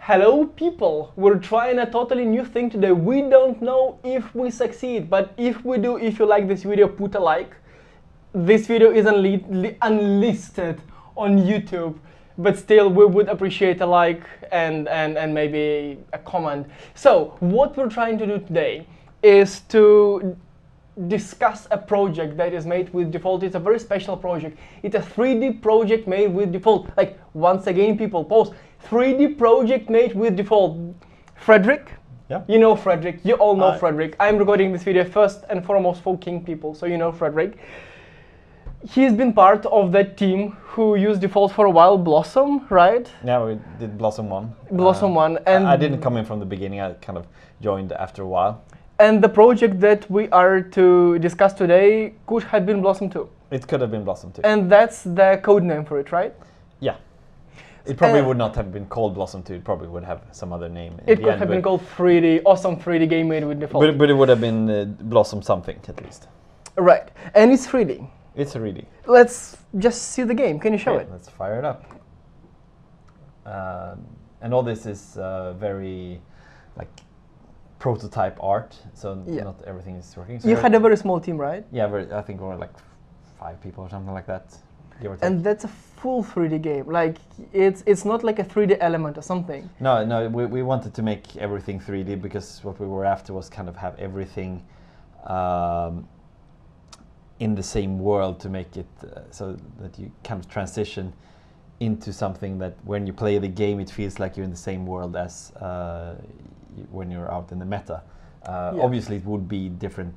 Hello people, we're trying a totally new thing today. We don't know if we succeed, but if we do, if you like this video, put a like. This video is unlisted on YouTube, but still we would appreciate a like and maybe a comment. So what we're trying to do today is to discuss a project that is made with Defold. It's a very special project. It's a 3D project made with Defold. Like, once again, people post 3D project made with Defold. Fredrik? Yeah. You know Fredrik. You all know Fredrik. I'm recording this video first and foremost for King people, so you know Fredrik. He's been part of that team who used Defold for a while, Blossom, right? Yeah, we did Blossom 1. Blossom 1. And I didn't come in from the beginning, I kind of joined after a while. And the project that we are to discuss today could have been Blossom 2. It could have been Blossom 2. And that's the code name for it, right? Yeah. It probably would not have been called Blossom 2, it probably would have some other name. It could have been called 3D, awesome 3D game made with Defold. But it would have been Blossom something, at least. Right, and it's 3D. It's 3D. Let's just see the game, can you show it? Let's fire it up. And all this is very, like, prototype art, so not everything is working. So you had a very small team, right? Yeah, I think we were like 5 people or something like that, give or take. And that's a full 3D game. Like, it's not like a 3D element or something. No, we wanted to make everything 3D because what we were after was kind of have everything in the same world to make it so that you kind of transition into something that when you play the game it feels like you're in the same world as when you're out in the meta. Obviously it would be different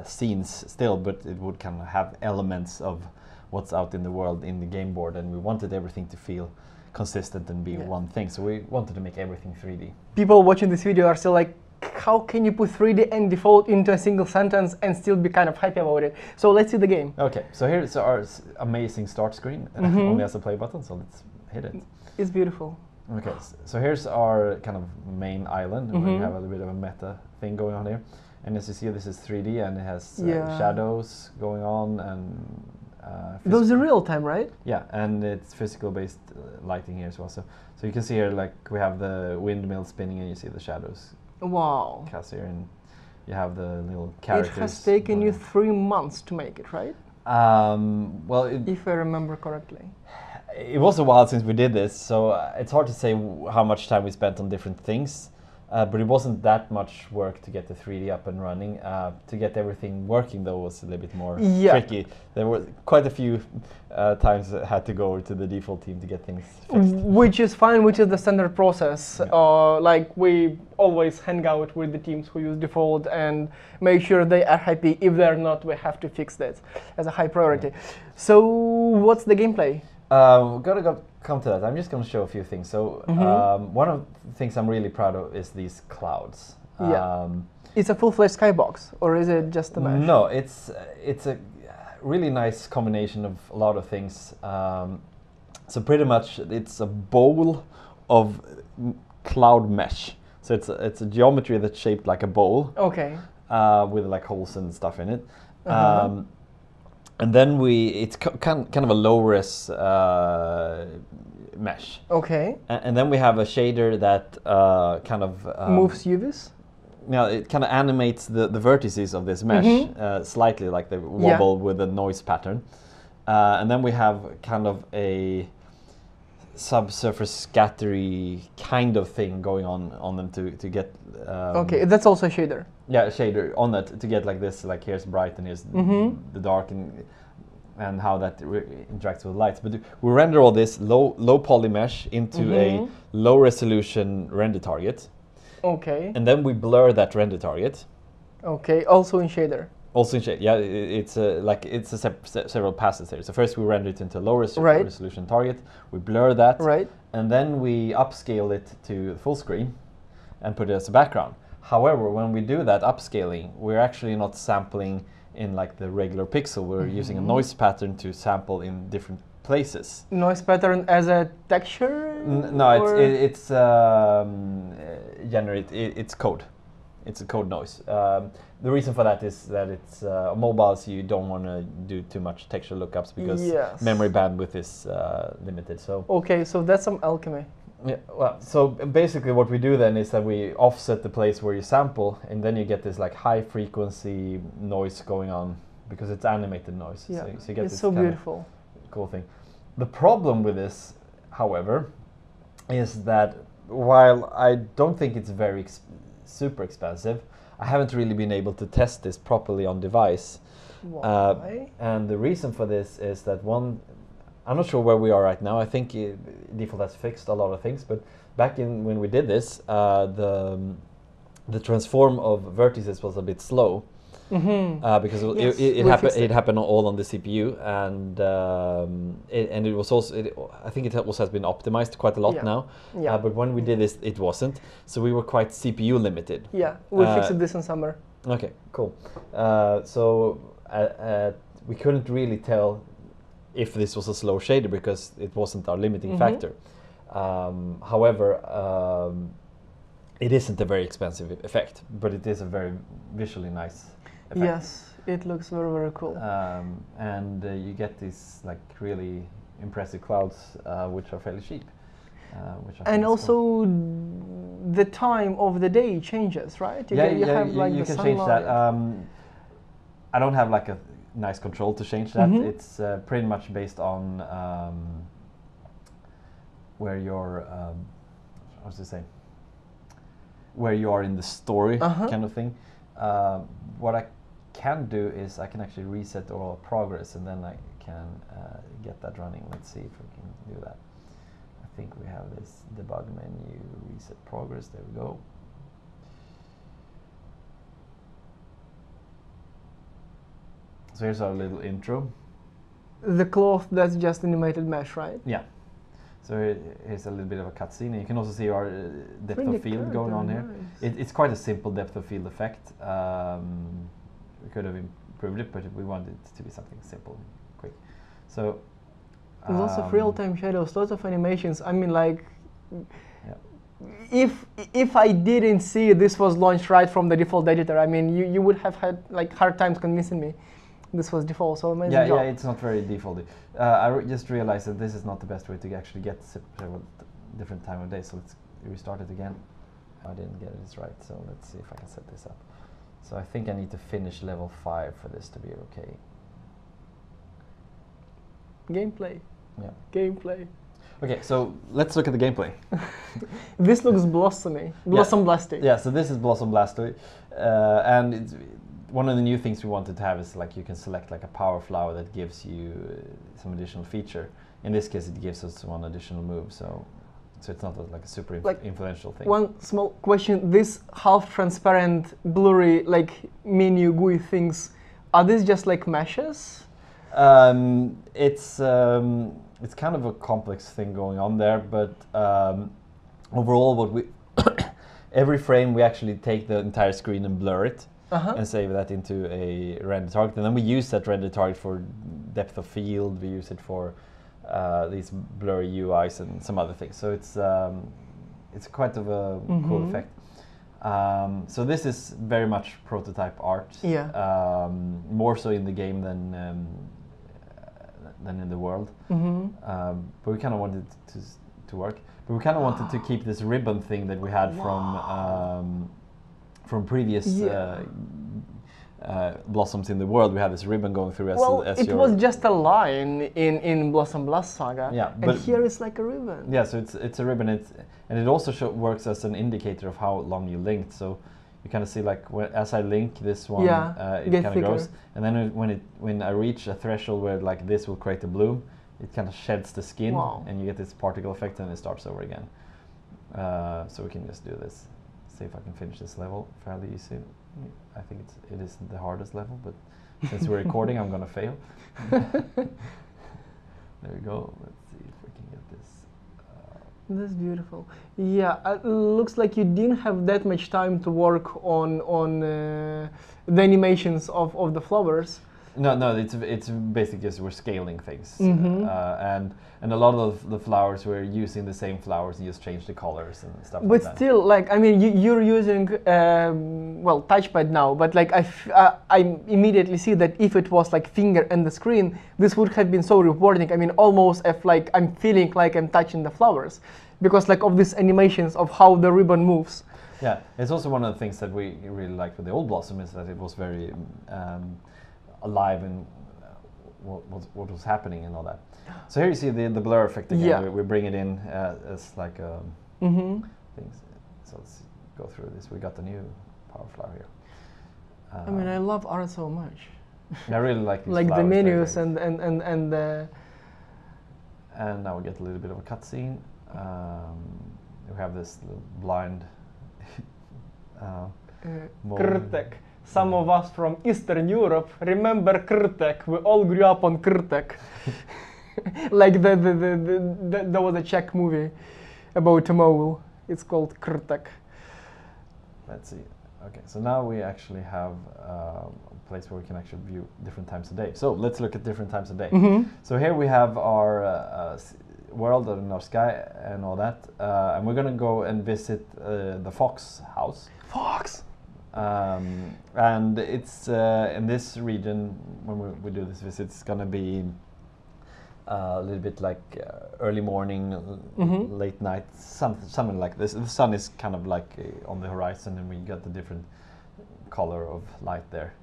scenes still, but it would kind of have elements of what's out in the world in the game board, and we wanted everything to feel consistent and be one thing, so we wanted to make everything 3D. People watching this video are still like, how can you put 3D and Defold into a single sentence and still be kind of happy about it? So let's see the game. Okay, so here's our amazing start screen. Only has a play button, so let's hit it. It's beautiful. Okay, so here's our kind of main island, where we have a little bit of a meta thing going on here. And as you see, this is 3D and it has shadows going on and those are real time, right? Yeah, and it's physical based lighting here as well. So you can see here, like, we have the windmill spinning and you see the shadows. Wow. Cast here, and you have the little characters. It has taken you 3 months to make it, right? Well, if I remember correctly. It was a while since we did this, so it's hard to say how much time we spent on different things. But it wasn't that much work to get the 3D up and running. To get everything working, though, was a little bit more tricky. There were quite a few times I had to go over to the Defold team to get things fixed. Which is fine, which is the standard process. Like, we always hang out with the teams who use Defold and make sure they are happy. If they're not, we have to fix that as a high priority. So what's the gameplay? We're gonna come to that. I'm just gonna show a few things. So one of the things I'm really proud of is these clouds. It's a full-fledged skybox, or is it just a mesh? No, it's a really nice combination of a lot of things. So pretty much it's a bowl of cloud mesh. So it's a geometry that's shaped like a bowl. Okay. With like holes and stuff in it. And then it's kind of a low-res mesh. Okay. And then we have a shader that kind of moves UVs? Yeah, it kind of animates the vertices of this mesh slightly, like they wobble with a noise pattern. And then we have kind of a subsurface scattery kind of thing going on them to get... okay, that's also a shader. Yeah, a shader on that to get like this, like here's bright and here's the dark, and how that interacts with lights. But we render all this low poly mesh into a low resolution render target. Okay. And then we blur that render target. Okay, also in shader. Also in shader, yeah. It's several passes there. So first we render it into a low resolution target. We blur that. Right. And then we upscale it to full screen and put it as a background. However, when we do that upscaling, we're actually not sampling in like the regular pixel. We're using a noise pattern to sample in different places. Noise pattern as a texture? No, it's code. It's a code noise. The reason for that is that it's mobile, so you don't want to do too much texture lookups because memory bandwidth is limited. So okay, so that's some alchemy. Yeah, well, so basically what we do then is that we offset the place where you sample, and then you get this like high frequency noise going on because it's animated noise. Yeah, so you get it's this so kind of beautiful. cool thing. The problem with this, however, is that while I don't think it's very super expensive, I haven't really been able to test this properly on device. Why? And the reason for this is that I'm not sure where we are right now. I think Defold has fixed a lot of things, but back when we did this, the transform of vertices was a bit slow. Because Yes, it happened all on the CPU, and it was also I think it also has been optimized quite a lot now. Yeah. But when we did this, it wasn't. So we were quite CPU limited. Yeah, we fixed this in summer. Okay, cool. So we couldn't really tell if this was a slow shader because it wasn't our limiting factor. However, it isn't a very expensive effect, but it is a very visually nice effect. Yes, it looks very, very cool. And you get these like really impressive clouds, which are fairly cheap. And also the time of the day changes, right? You can change that. I don't have like a nice control to change that. It's pretty much based on where you're, where you are in the story kind of thing. What I can do is I can actually reset all progress, and then I can get that running. Let's see if we can do that. I think we have this debug menu, reset progress. There we go. So here's our little intro. The cloth, that's just animated mesh, right? Yeah. So here's a little bit of a cutscene. And you can also see our depth of field going on here. Nice. It's quite a simple depth of field effect. We could have improved it, but we wanted it to be something simple, quick. So there's lots of real-time shadows, lots of animations. I mean, like, if I didn't see this was launched right from the default editor, I mean, you would have had like hard times convincing me this was default. So amazing job. Yeah, it's not very defaulty. I just realized that this is not the best way to actually get several different time of day. So let's restart it again. I didn't get it right, so let's see if I can set this up. So I think I need to finish level 5 for this to be okay. Gameplay. Yeah. Gameplay. Okay, so let's look at the gameplay. This looks blossomy. Blasty. Yeah, so this is Blossom Blasty. And it's one of the new things we wanted to have is like you can select like a power flower that gives you some additional feature. In this case, it gives us one additional move, so it's not like a super influential thing. One small question: this half-transparent, blurry, like menu GUI things, are these just like meshes? It's kind of a complex thing going on there, but overall, what we every frame we actually take the entire screen and blur it. And save that into a render target, and then we use that render target for depth of field. We use it for these blurry UIs and some other things. So it's quite of a cool effect. So this is very much prototype art. Yeah. More so in the game than in the world. But we kind of wanted to work. But we kind of wanted to keep this ribbon thing that we had from previous blossoms in the world. We had this ribbon going through as it was just a line in Blossom Blast Saga. Yeah, and here it's like a ribbon. Yeah, so it's a ribbon. And it also works as an indicator of how long you linked. So you kind of see like as I link this one, it kind of grows. And then when I reach a threshold where like this will create a bloom, it kind of sheds the skin, and you get this particle effect, and it starts over again. So we can just do this. See if I can finish this level fairly easy. I think it isn't the hardest level, but since we're recording, I'm gonna fail. There we go. Let's see if we can get this. That's beautiful. Yeah, it looks like you didn't have that much time to work on the animations of the flowers. No, it's basically just we're scaling things, and a lot of the flowers we're using the same flowers and just change the colors and stuff. But like that. still, like, I mean, you're using well, touchpad now, but like I immediately see that if it was like finger and the screen, this would have been so rewarding. I mean, almost if like I'm feeling like I'm touching the flowers, because like of these animations of how the ribbon moves. Yeah, it's also one of the things that we really liked with the old Blossom is that it was very alive in what was happening and all that. So here you see the blur effect again. Yeah. We bring it in as like things. So let's go through this. We got the new power flower here. I mean, I love art so much. I really like these like the flowers. menus and the. And now we get a little bit of a cutscene. We have this little blind. Krtek. Some of us from Eastern Europe remember Krtek. We all grew up on Krtek. Like there was a Czech movie about a mole. It's called Krtek. Let's see. Okay, so now we actually have a place where we can actually view different times a day. So let's look at different times a day. So here we have our world and our sky and all that, and we're gonna go and visit the fox house. Fox. And it's in this region when we do this visit. It's gonna be a little bit like early morning, late night, something like this. The sun is kind of like on the horizon, and we got the different color of light there.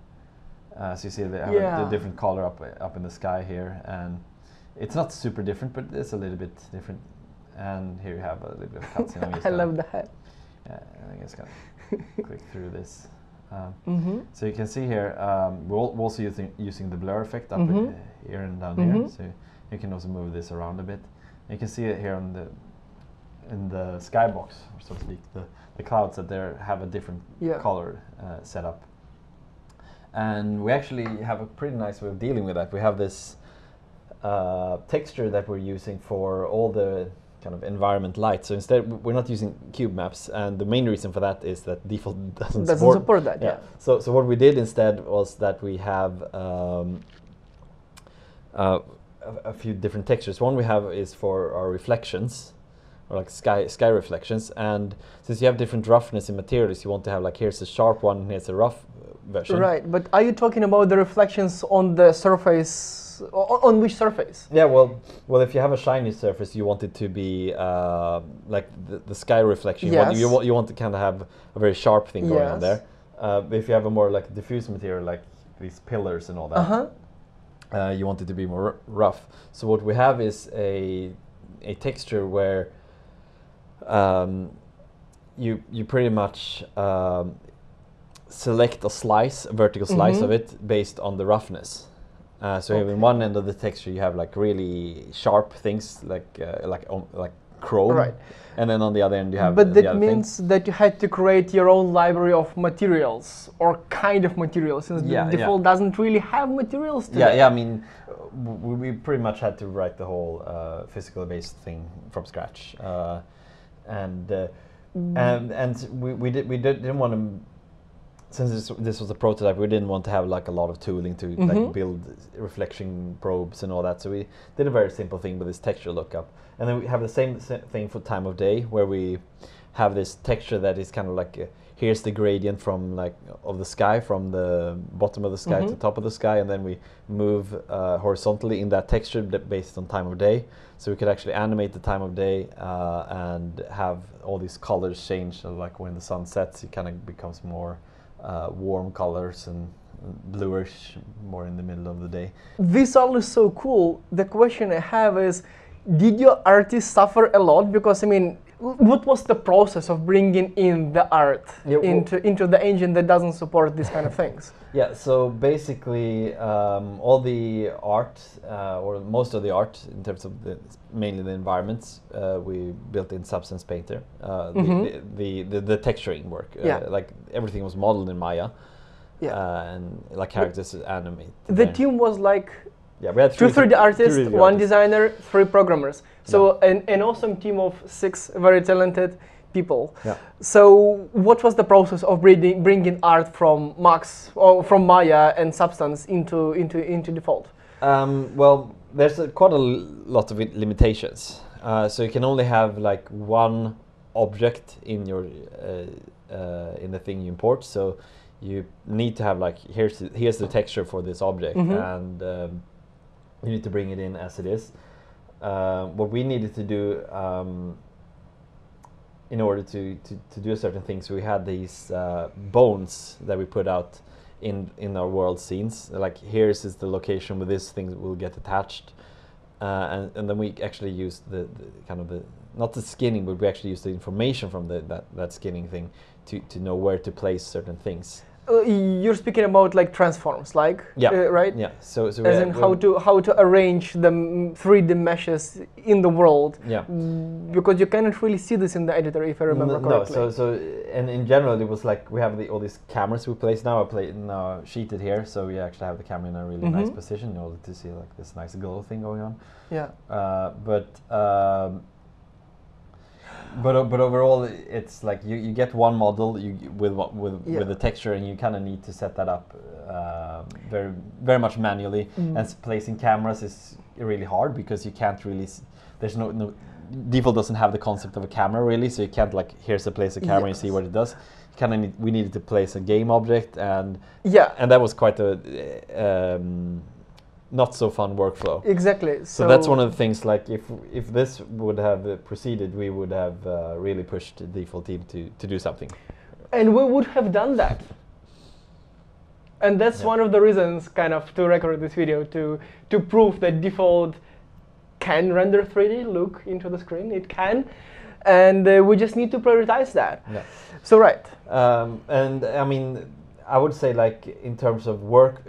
So you see they have the different color up in the sky here, and it's not super different, but it's a little bit different. And here you have a little bit of cutscene. I love the hat. Yeah, I guess gonna click through this. So you can see here we're also using the blur effect up here and down here. So you can also move this around a bit. You can see it here on in the skybox, or so to speak, the clouds that there have a different color setup. And we actually have a pretty nice way of dealing with that. We have this texture that we're using for all the kind of environment light. So instead, we're not using cube maps, and the main reason for that is that Defold doesn't support that. Yeah. So what we did instead was that we have a few different textures. One we have is for our reflections, or like sky reflections. And since you have different roughness in materials, you want to have like here's a sharp one, here's a rough version. Right, but are you talking about the reflections on the surface? On which surface? Yeah, well, if you have a shiny surface, you want it to be like the sky reflection. Yes. You want to kind of have a very sharp thing going on there. But if you have a more like diffuse material, like these pillars and all that, you want it to be more rough. So what we have is a texture where you pretty much select a vertical slice of it based on the roughness. So in one end of the texture you have like really sharp things like chrome, right? And then on the other end you have. But that means that you had to create your own library of materials or kind of materials, since Defold doesn't really have materials today. Yeah. I mean, we pretty much had to write the whole physical based thing from scratch, and we didn't want to. Since this was a prototype, we didn't want to have like a lot of tooling to like build reflection probes and all that. So we did a very simple thing with this texture lookup, and then we have the same thing for time of day, where we have this texture that is kind of like here's the gradient from like of the sky, from the bottom of the sky to the top of the sky, and then we move horizontally in that texture based on time of day. So we could actually animate the time of day and have all these colors change. So like when the sun sets, it kind of becomes more warm colors and bluish more in the middle of the day. This all is so cool. The question I have is, did your artist suffer a lot? Because I mean, what was the process of bringing in the art into the engine that doesn't support these kind of things? Yeah, so basically all the art, or most of the art in terms of mainly the environments, we built in Substance Painter. The texturing work, like everything was modeled in Maya, and like characters animated. The team was like we had two 3D artists, one designer, 3 programmers. So an awesome team of 6 very talented people. Yeah. So what was the process of bringing art from Max or from Maya and Substance into Defold? Well, there's quite a lot of limitations. So you can only have like one object in your in the thing you import. So you need to have like here's the texture for this object, and you need to bring it in as it is. What we needed to do in order to do certain things, we had these bones that we put out in our world scenes. Like here's is the location where this thing will get attached, and then we actually used the kind of the not the skinning, but we actually used the information from that skinning thing to know where to place certain things. You're speaking about like transforms, like right? Yeah. So as in how to arrange the 3D meshes in the world. Yeah. Because you cannot really see this in the editor, if I remember correctly. No. So and in general, it was like we have all these cameras we place now. I sheeted here, so we actually have the camera in a really nice position in order to see like this nice glow thing going on. Yeah. But overall, it's like you get one model with the texture, and you kind of need to set that up very much manually. And placing cameras is really hard because you can't really. There's no Defold doesn't have the concept of a camera really, so you can't like here's a place a camera and see what it does. We needed to place a game object, and that was quite a not so fun workflow. Exactly. So that's one of the things. Like if this would have proceeded, we would have really pushed the Defold team to do something. And we would have done that. And that's one of the reasons, kind of, to record this video to prove that Defold can render 3D. Look into the screen, it can, and we just need to prioritize that. Yeah. So right. And I mean, I would say like in terms of work.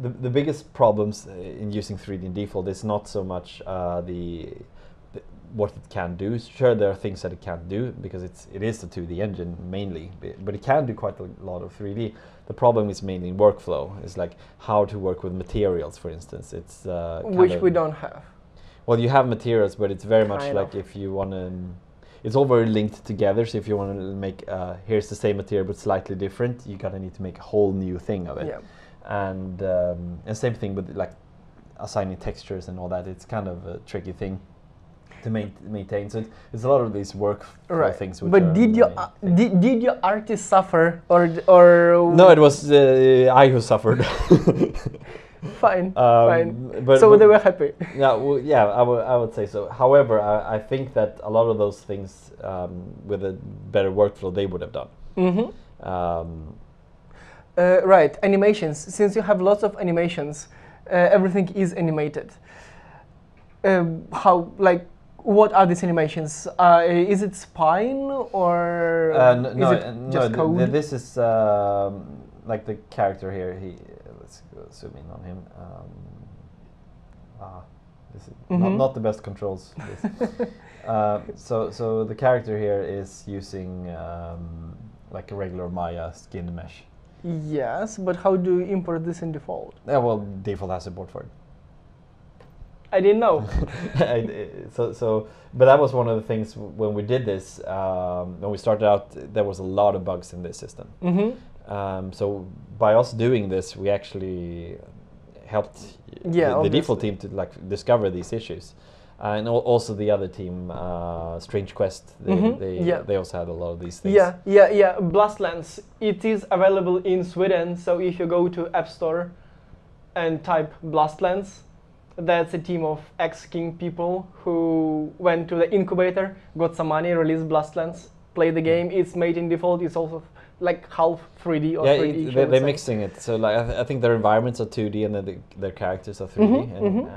The biggest problems in using 3D in Defold is not so much what it can do. Sure, there are things that it can't do because it is the 2D engine mainly, but it can do quite a lot of 3D. The problem is mainly in workflow. It's like how to work with materials, for instance. It's which we don't have. Well, you have materials, but it's very much like if you want to. It's all very linked together. So if you want to make here's the same material but slightly different, you gotta need to make a whole new thing of it. Yeah. And same thing with like assigning textures and all that. It's kind of a tricky thing to maintain. So it's a lot of these work things. Which but did your artist suffer or? No, it was I who suffered. Fine. But they were happy. Yeah, well, yeah, I would say so. However, I think that a lot of those things with a better workflow they would have done. Right, animations. Since you have lots of animations, everything is animated. What are these animations? Is it spine or is it just code? This is like the character here. Let's go zoom in on him. This is not the best controls. So the character here is using like a regular Maya skin mesh. Yes, but how do you import this in Defold? Yeah, well, Defold has support for it. I didn't know. But that was one of the things when we did this. When we started out, there was a lot of bugs in this system. So by us doing this, we actually helped the Defold team to like discover these issues. And also the other team, Strange Quest, they also had a lot of these things. Yeah. Blastlands, it is available in Sweden. So if you go to App Store and type Blastlands, that's a team of ex-King people who went to the incubator, got some money, released Blastlands, played the game. It's made in Defold. It's also like half 3D or 3D. They're mixing it. So like I think their environments are 2D and then their characters are 3D.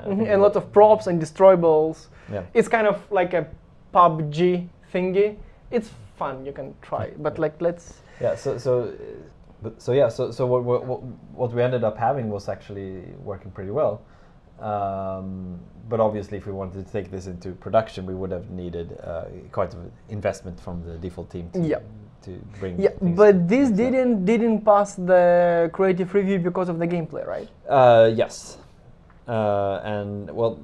And a lot of props and destroyables. Yeah. It's kind of like a PUBG thingy. It's fun. You can try. But like let's. Yeah. So what we ended up having was actually working pretty well. But obviously, if we wanted to take this into production, we would have needed quite an investment from the Defold team to bring. Yeah, but this didn't pass the creative review because of the gameplay, right? Yes, and well,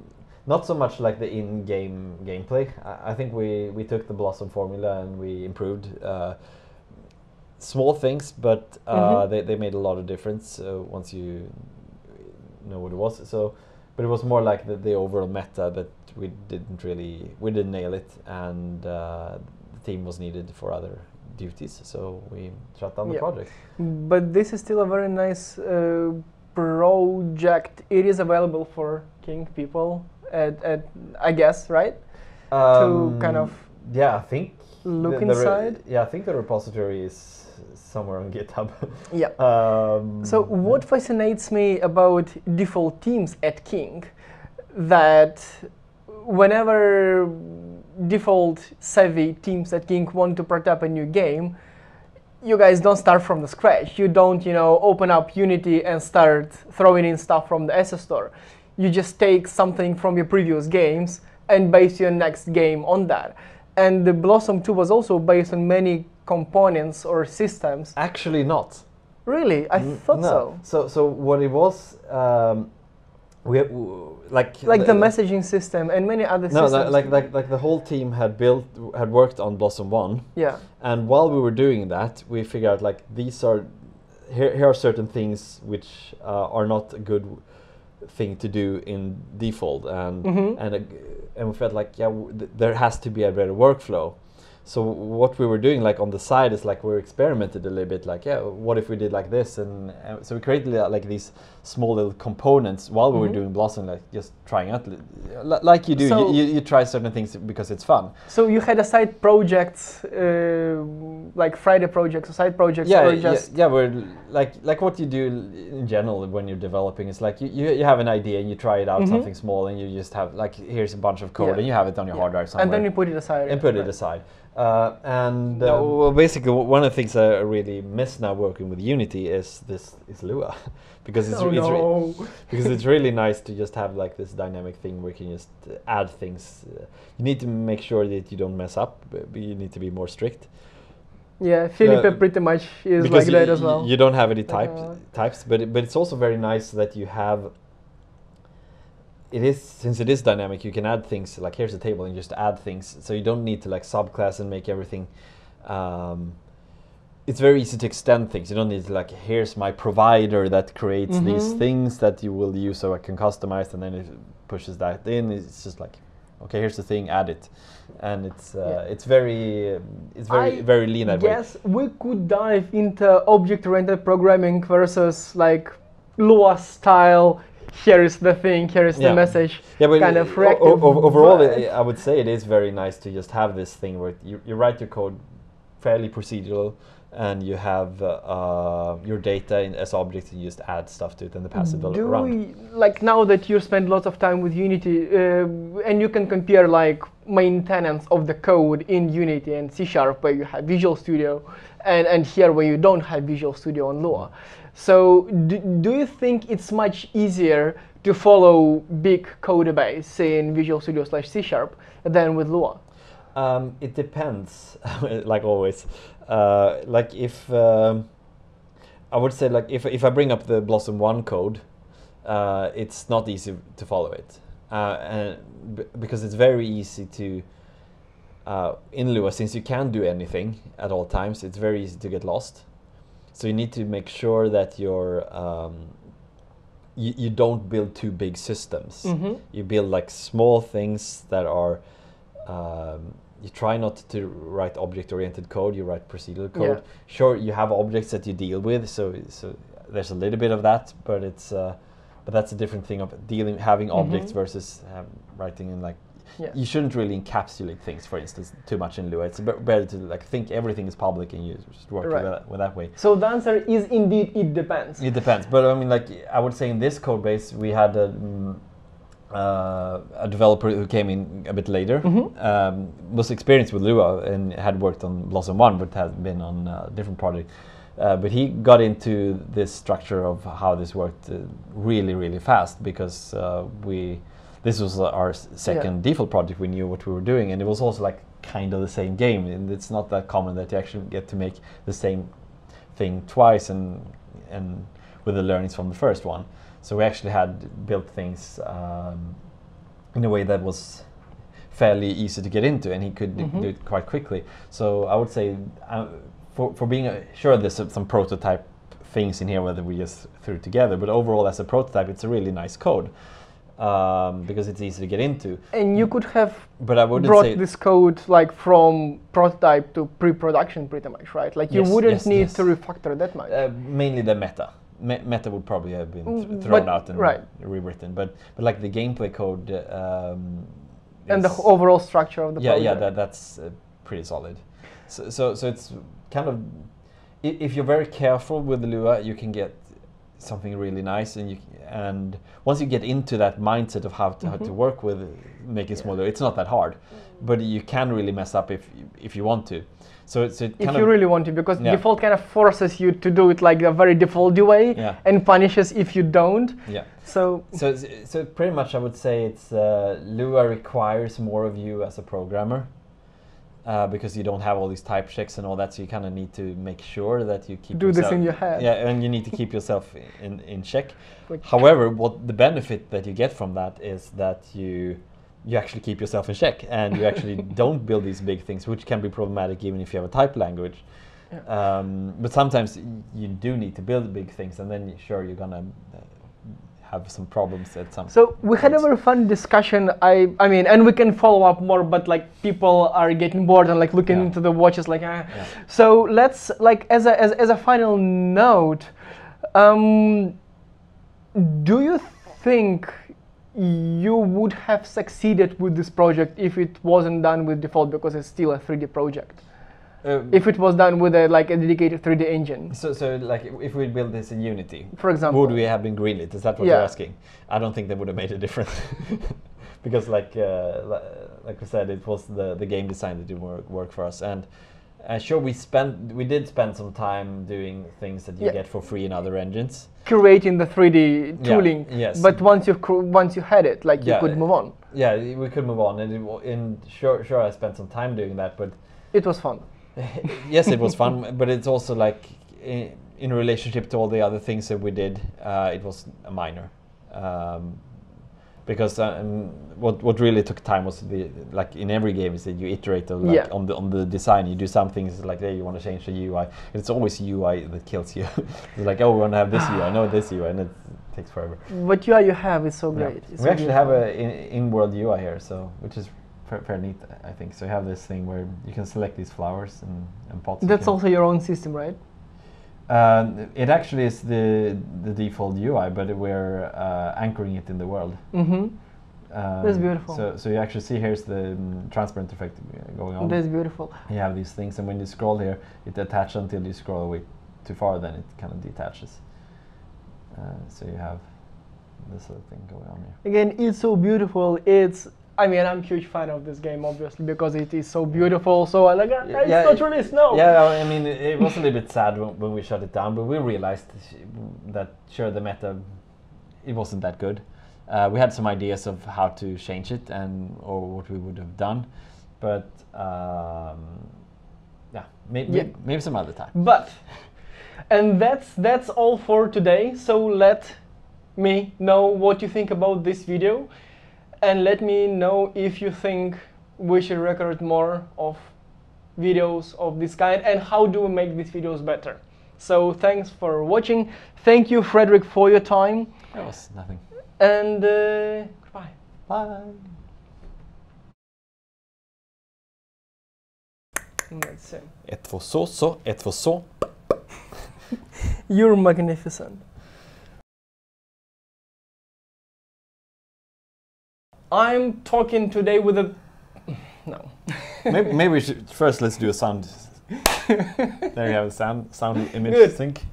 Not so much like the in-game gameplay. I think we took the Blossom formula and we improved small things, but they made a lot of difference once you know what it was. So, but it was more like the overall meta that we didn't nail it, and the team was needed for other duties, so we shut down the project. But this is still a very nice project. It is available for King people at I guess, right? To kind of I think look inside. I think the repository is somewhere on GitHub. Yeah. So what fascinates me about default teams at King, that whenever default savvy teams at King want to port up a new game, you guys don't start from the scratch. You don't, open up Unity and start throwing in stuff from the asset store. You just take something from your previous games and base your next game on that. And the Blossom 2 was also based on many components or systems. Actually not. Really? I thought so. So what it was, we like the messaging system and many other systems. No, like the whole team had worked on Blossom 1. Yeah. And while we were doing that, we figured out like here are certain things which are not a good thing to do in Defold, and we felt like there has to be a better workflow. So what we were doing like on the side is like we experimented a little bit, like what if we did like this, and so we created like these small little components while we were doing Blossom, like just trying out like you do. So you try certain things because it's fun. So you had a side projects like Friday projects or side projects, or just we're like what you do in general when you're developing is like you have an idea and you try it out, something small, and you just have like here's a bunch of code and you have it on your hard drive somewhere, and then you put it aside and put it aside. Well, basically, one of the things I really miss now working with Unity is Lua, because it's really nice to just have like this dynamic thing where you can just add things. You need to make sure that you don't mess up, but you need to be more strict. Yeah, Felipe pretty much is like that as well. You don't have any types, but it's also very nice that you have. Since it is dynamic, you can add things, like here's a table and just add things, so you don't need to like subclass and make everything. It's very easy to extend things. You don't need to like, here's my provider that creates these things that you will use, so I can customize, and then it pushes that in. It's just like, okay, here's the thing, add it, and it's very lean that way. Yes, we could dive into object-oriented programming versus like Lua style. Here is the thing, here is the message, but kind of reactive. Overall, I would say it is very nice to just have this thing where you write your code fairly procedural, and you have your data as objects, and you just add stuff to it and pass it around. Like now that you spend lots of time with Unity, and you can compare like maintenance of the code in Unity and C# where you have Visual Studio, and here where you don't have Visual Studio on Lua. So do you think it's much easier to follow big code base in Visual Studio /C# than with Lua? It depends, like always. Like if I would say, like if I bring up the Blossom 1 code, it's not easy to follow it, because it's very easy to in Lua, since you can't do anything at all times, it's very easy to get lost. So you need to make sure that you don't build too big systems. You build like small things that are. You try not to write object-oriented code. You write procedural code. Yeah. Sure, you have objects that you deal with. So there's a little bit of that, but but that's a different thing of having objects versus writing in like. Yeah. You shouldn't really encapsulate things, for instance, too much in Lua. It's better to like think everything is public and you just work with that way. So the answer is indeed it depends. It depends, but I mean, like I would say in this code base we had a developer who came in a bit later, was experienced with Lua and had worked on Blossom 1, but had been on a different project. But he got into this structure of how this worked really, really fast, because this was our second Defold project. We knew what we were doing, and it was also like kind of the same game, and it's not that common that you actually get to make the same thing twice and with the learnings from the first one. So we actually had built things in a way that was fairly easy to get into, and he could do it quite quickly. So I would say, for being sure there's some prototype things in here whether we just threw together, but overall as a prototype it's a really nice code. Because it's easy to get into. And you could have brought this code like from prototype to pre-production pretty much, right? Like you wouldn't need to refactor that much. Mainly the meta. Meta would probably have been thrown out and rewritten, but like the gameplay code and the overall structure of the project. Yeah, that's pretty solid. So it's kind of, if you're very careful with the Lua, you can get something really nice, and once you get into that mindset of how to work with make it smaller, it's not that hard, but you can really mess up if you want to. So if you really want to, because Defold kind of forces you to do it like a very default way, and punishes if you don't. Yeah. So pretty much I would say it's Lua requires more of you as a programmer. Because you don't have all these type checks and all that, so you kind of need to make sure that you keep this in your head. Yeah, and you need to keep yourself in check. However, what the benefit that you get from that is that you actually keep yourself in check, and you actually don't build these big things, which can be problematic even if you have a type language. Yeah. But sometimes you do need to build big things, and then sure you're gonna have some problems at some. So we had a very fun discussion. I mean, and we can follow up more, but like people are getting bored and like looking into the watches, like. So let's like as a final note, do you think you would have succeeded with this project if it wasn't done with Defold, because it's still a 3D project? If it was done with a dedicated 3D engine. So like if we build this in Unity, for example, would we have been greenlit? Is that what you're asking? I don't think that would have made a difference. Because like we said, it was the game design that didn't work for us, and sure we did spend some time doing things that you get for free in other engines, creating the 3D tooling. Yes. But once you had it, like you could move on. Yeah, we could move on, and sure I spent some time doing that, but it was fun. Yes, it was fun, but it's also like in relationship to all the other things that we did, it was a minor. Because what really took time was like in every game is that you iterate on the design. You do some things like you want to change the UI. It's always UI that kills you. It's like, oh, we want to have this UI, no this UI, and it takes forever. What UI you have is so great. Yeah. We actually have a in-world UI here, so which is fairly neat, I think. So you have this thing where you can select these flowers and pots. That's also your own system, right? It actually is the default UI, but we're anchoring it in the world. That's beautiful. So you actually see here's the transparent effect going on. That's beautiful. You have these things, and when you scroll here, it attaches until you scroll away too far, then it kind of detaches. So you have this sort of thing going on here. Again, it's so beautiful. I mean, I'm a huge fan of this game, obviously, because it is so beautiful. So I like, it's not released, no. Yeah, I mean, it was a little bit sad when we shut it down, but we realized that sure, the meta, it wasn't that good. We had some ideas of how to change it or what we would have done, but maybe some other time. And that's all for today. So let me know what you think about this video. And let me know if you think we should record more of videos of this kind, and how do we make these videos better. So thanks for watching. Thank you, Fredrik, for your time. That was nothing. And goodbye. Bye. That's it. Ett var så, ett var så. You're magnificent. I'm talking today with a... No. maybe we should first let's do a sound. There you have a sound image Good. sync.